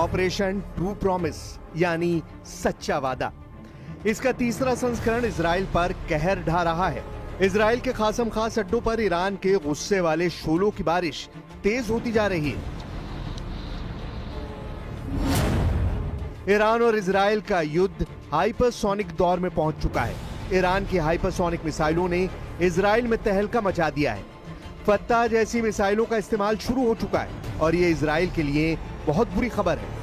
Operation true promise यानी सच्चा वादा। इसका तीसरा संस्करण इजराइल पर कहर ढा रहा है। इजराइल के खासम खास अड्डों पर ईरान के गुस्से वाले शोलों की बारिश तेज होती जा रही है। ईरान और इजराइल का युद्ध हाइपरसोनिक दौर में पहुंच चुका है। ईरान की हाइपरसोनिक मिसाइलों ने इजराइल में तहलका मचा दिया है। फत्ता जैसी मिसाइलों का इस्तेमाल शुरू हो चुका है और यह इजराइल के लिए बहुत बुरी खबर है।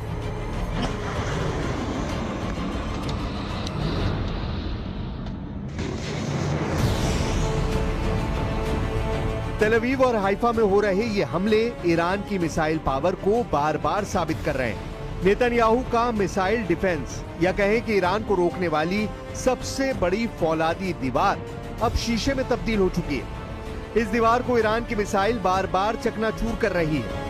तेल अवीव और हाइफा में हो रहे ये हमले ईरान की मिसाइल पावर को बार बार साबित कर रहे हैं। नेतन्याहू का मिसाइल डिफेंस या कहें कि ईरान को रोकने वाली सबसे बड़ी फौलादी दीवार अब शीशे में तब्दील हो चुकी है। इस दीवार को ईरान की मिसाइल बार बार चकनाचूर कर रही है।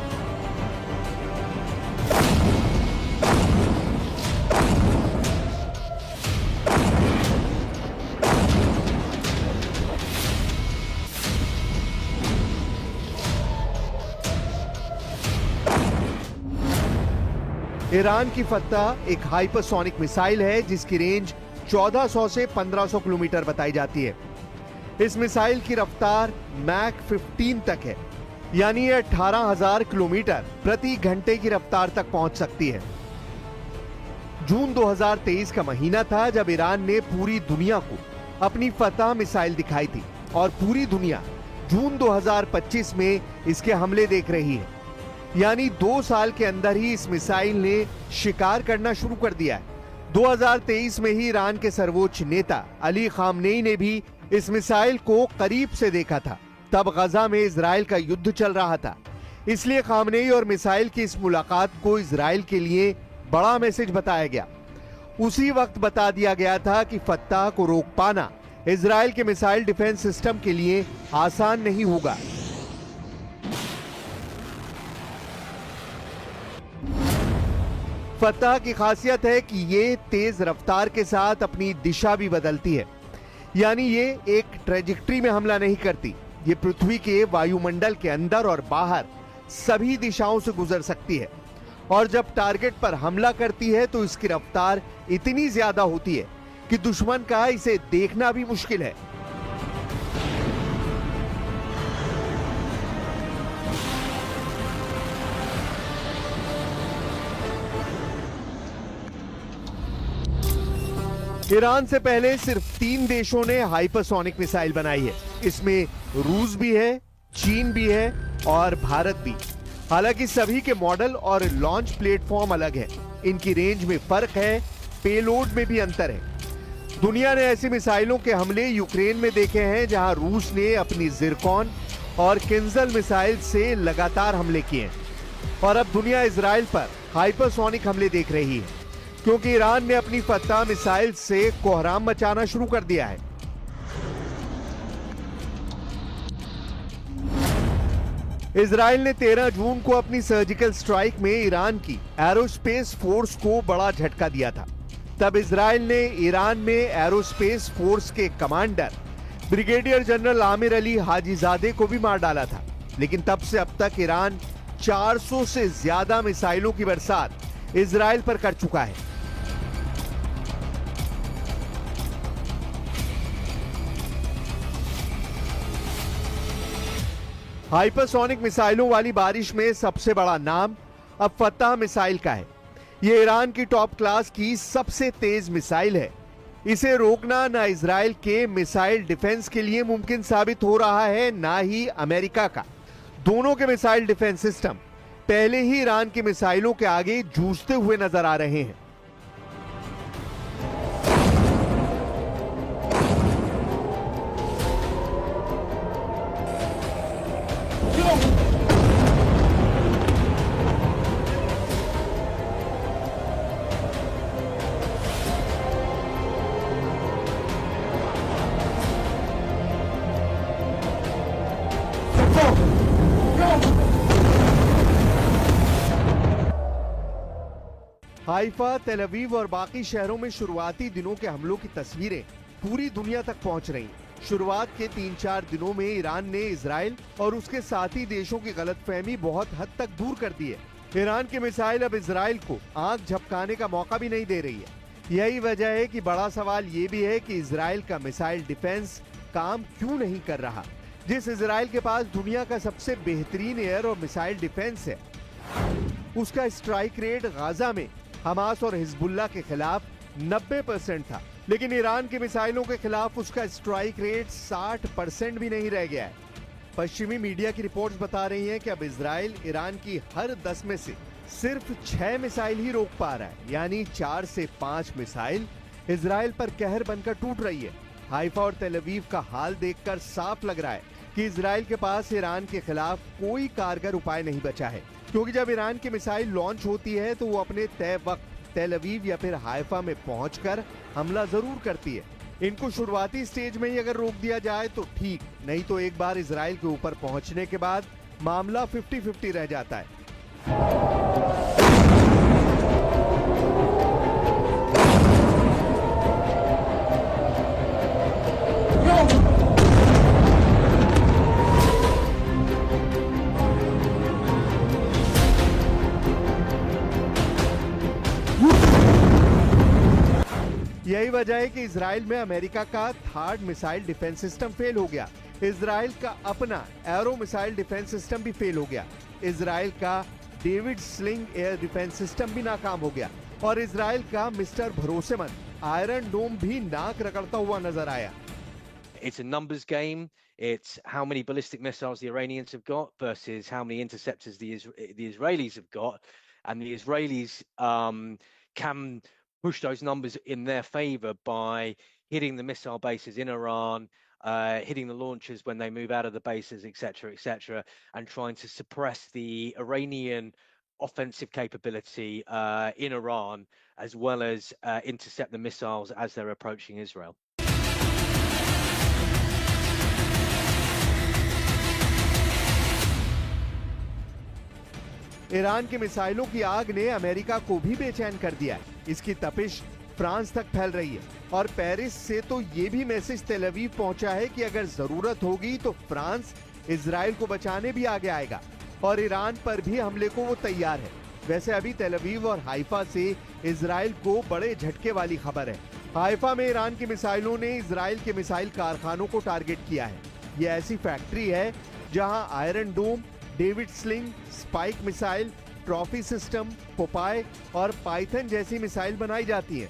ईरान की फत्ता एक हाइपरसोनिक मिसाइल है जिसकी रेंज 1400 से 1500 किलोमीटर बताई जाती है। इस मिसाइल की रफ्तार मैक 15 तक है, यानी यह 18,000 किलोमीटर प्रति घंटे की रफ्तार तक पहुंच सकती है। जून 2023 का महीना था जब ईरान ने पूरी दुनिया को अपनी फतह मिसाइल दिखाई थी और पूरी दुनिया जून 2025 में इसके हमले देख रही है। यानी 2 साल के अंदर ही इस मिसाइल ने शिकार करना शुरू कर दिया है। 2023 में ही ईरान के सर्वोच्च नेता अली खामनेई ने भी इस मिसाइल को करीब से देखा था। तब गजा में इजराइल का युद्ध चल रहा था, इसलिए खामनेई और मिसाइल की इस मुलाकात को इजराइल के लिए बड़ा मैसेज बताया गया। उसी वक्त बता दिया गया था कि फत्ताह को रोक पाना इजराइल के मिसाइल डिफेंस सिस्टम के लिए आसान नहीं होगा। फत्ताह की खासियत है कि ये तेज रफ्तार के साथ अपनी दिशा भी बदलती है, यानी ये एक ट्रेजेक्ट्री में हमला नहीं करती। ये पृथ्वी के वायुमंडल के अंदर और बाहर सभी दिशाओं से गुजर सकती है और जब टारगेट पर हमला करती है तो इसकी रफ्तार इतनी ज्यादा होती है कि दुश्मन का इसे देखना भी मुश्किल है। ईरान से पहले सिर्फ 3 देशों ने हाइपरसोनिक मिसाइल बनाई है। इसमें रूस भी है, चीन भी है और भारत भी। हालांकि सभी के मॉडल और लॉन्च प्लेटफॉर्म अलग है। इनकी रेंज में फर्क है, पेलोड में भी अंतर है। दुनिया ने ऐसी मिसाइलों के हमले यूक्रेन में देखे हैं जहां रूस ने अपनी जिरकॉन और किंजल मिसाइल से लगातार हमले किए हैं और अब दुनिया इजराइल पर हाइपरसोनिक हमले देख रही है क्योंकि ईरान ने अपनी फत्ता मिसाइल से कोहराम मचाना शुरू कर दिया है। इजराइल ने 13 जून को अपनी सर्जिकल स्ट्राइक में ईरान की एरोस्पेस फोर्स को बड़ा झटका दिया था। तब इजराइल ने ईरान में एरोस्पेस फोर्स के commander brigadier general Amir Ali Hajizadeh को भी मार डाला था। लेकिन तब से अब तक ईरान 400 से ज्यादा मिसाइलों की बरसात इजराइल पर कर चुका है। हाइपरसोनिक मिसाइलों वाली बारिश में सबसे बड़ा नाम अब फत्ताह मिसाइल का है। यह ईरान की टॉप क्लास की सबसे तेज मिसाइल है। इसे रोकना ना इजराइल के मिसाइल डिफेंस के लिए मुमकिन साबित हो रहा है, ना ही अमेरिका का। दोनों के मिसाइल डिफेंस सिस्टम पहले ही ईरान की मिसाइलों के आगे जूझते हुए नजर आ रहे हैं। हाइफा, तेल अवीव और बाकी शहरों में शुरुआती दिनों के हमलों की तस्वीरें पूरी दुनिया तक पहुंच रही। शुरुआत के 3-4 दिनों में ईरान ने इजराइल और उसके साथी देशों की गलतफहमी बहुत हद तक दूर कर दी है। ईरान की मिसाइल अब इजराइल को आंख झपकाने का मौका भी नहीं दे रही है। यही वजह है कि बड़ा सवाल ये भी है कि इजराइल का मिसाइल डिफेंस काम क्यों नहीं कर रहा। जिस इजराइल के पास दुनिया का सबसे बेहतरीन एयर और मिसाइल डिफेंस है, उसका स्ट्राइक रेट गाजा में हमास और हिजबुल्लाह के खिलाफ 90% था, लेकिन ईरान की मिसाइलों के खिलाफ उसका स्ट्राइक रेट 60% भी नहीं रह गया है। पश्चिमी मीडिया की रिपोर्ट्स बता रही हैं कि अब इजराइल ईरान की हर 10 में से सिर्फ 6 मिसाइल ही रोक पा रहा है, यानी 4 से 5 मिसाइल इजराइल पर कहर बनकर टूट रही है। हाइफा और तेल अवीव का हाल देखकर साफ लग रहा है कि इजराइल के पास ईरान के खिलाफ कोई कारगर उपाय नहीं बचा है, क्योंकि जब ईरान की मिसाइल लॉन्च होती है तो वो अपने तय वक्त तेल अवीव या फिर हाइफा में पहुंचकर हमला जरूर करती है। इनको शुरुआती स्टेज में ही अगर रोक दिया जाए तो ठीक, नहीं तो एक बार इजराइल के ऊपर पहुंचने के बाद मामला 50-50 रह जाता है। यही वजह है कि इजराइल में अमेरिका का third missile defence system fail हो गया। इजराइल का अपना एरो मिसाइल डिफेंस सिस्टम भी फेल हो गया। इजराइल का David sling air defence system भी नाकाम हो गया और इजराइल का मिस्टर भरोसेमंद आयरन डोम भी नाक रगड़ता हुआ नजर आया। It's a numbers game. It's how many ballistic missiles the Iranians have got versus how many interceptors the Israelis have got, and the Israelis can push those numbers in their favor by hitting the missile bases in Iran, hitting the launchers when they move out of the bases, etc., and trying to suppress the Iranian offensive capability in Iran, as well as intercept the missiles as they're approaching Israel. Iran की मिसाइलों की आग ने America को भी बेचैन कर दिया है। इसकी तपिश फ्रांस तक फैल रही है और पेरिस से तो ये भी मैसेज तेल अवीव पहुंचा है कि अगर जरूरत होगी तो फ्रांस इजराइल को बचाने भी आगे आएगा और ईरान पर भी हमले को वो तैयार है। वैसे अभी तेल अवीव और हाइफा से इजराइल को बड़े झटके वाली खबर है। हाइफा में ईरान की मिसाइलों ने इजराइल के मिसाइल कारखानों को टारगेट किया है। ये ऐसी फैक्ट्री है जहां Iron Dome, David Sling, Spike missile, Trophy system, Popeye और पाइथन जैसी मिसाइल बनाई जाती हैं।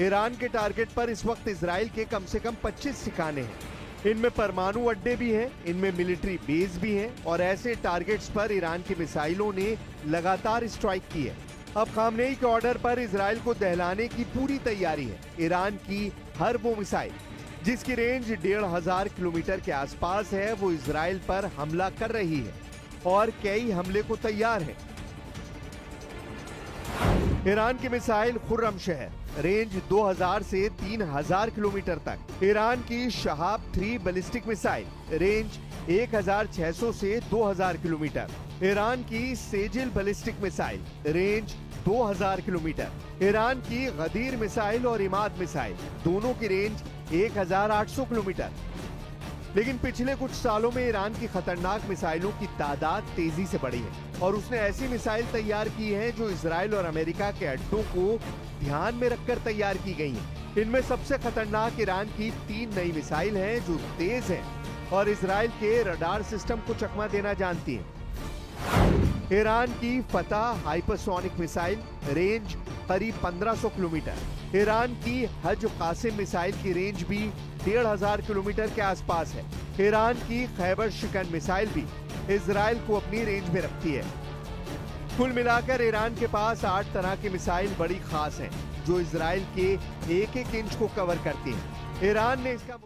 ईरान के टारगेट पर इस वक्त इजराइल के कम से कम 25 ठिकाने हैं। इनमें परमाणु अड्डे भी हैं, इनमें मिलिट्री बेस भी हैं और ऐसे टारगेट्स पर ईरान की मिसाइलों ने लगातार स्ट्राइक की है। अब खामनेई के ऑर्डर पर इजराइल को दहलाने की पूरी तैयारी है। ईरान की हर वो मिसाइल जिसकी रेंज 1500 किलोमीटर के आसपास है, वो इजराइल पर हमला कर रही है और कई हमले को तैयार है। ईरान की मिसाइल खुर्रमशहर, रेंज 2000 से 3000 किलोमीटर तक। ईरान की शहाब 3 बैलिस्टिक मिसाइल, रेंज 1600 से 2000 किलोमीटर। ईरान की Sejjil ballistic missile, range 2000 kilometre. Iran की गदीर मिसाइल और इमाद मिसाइल, दोनों की रेंज 1800 किलोमीटर। लेकिन पिछले कुछ सालों में ईरान की खतरनाक मिसाइलों की तादाद तेजी से बढ़ी है और उसने ऐसी मिसाइल तैयार की हैं जो इजराइल और अमेरिका के अड्डों को ध्यान में रखकर तैयार की गई हैं। इनमें सबसे खतरनाक ईरान की 3 नई मिसाइल हैं जो तेज हैं और इजराइल के रडार सिस्टम को चकमा देना जानती हैं। ईरान की फतह हाइपरसोनिक मिसाइल, रेंज करीब 1500 किलोमीटर। ईरान की हज कासिम मिसाइल की रेंज भी 1500 किलोमीटर के आसपास है। ईरान की खैबर शिकन मिसाइल भी इजराइल को अपनी रेंज में रखती है। कुल मिलाकर ईरान के पास 8 तरह की मिसाइल बड़ी खास हैं जो इजराइल के 1-1 इंच को कवर करती हैं। ईरान ने इसका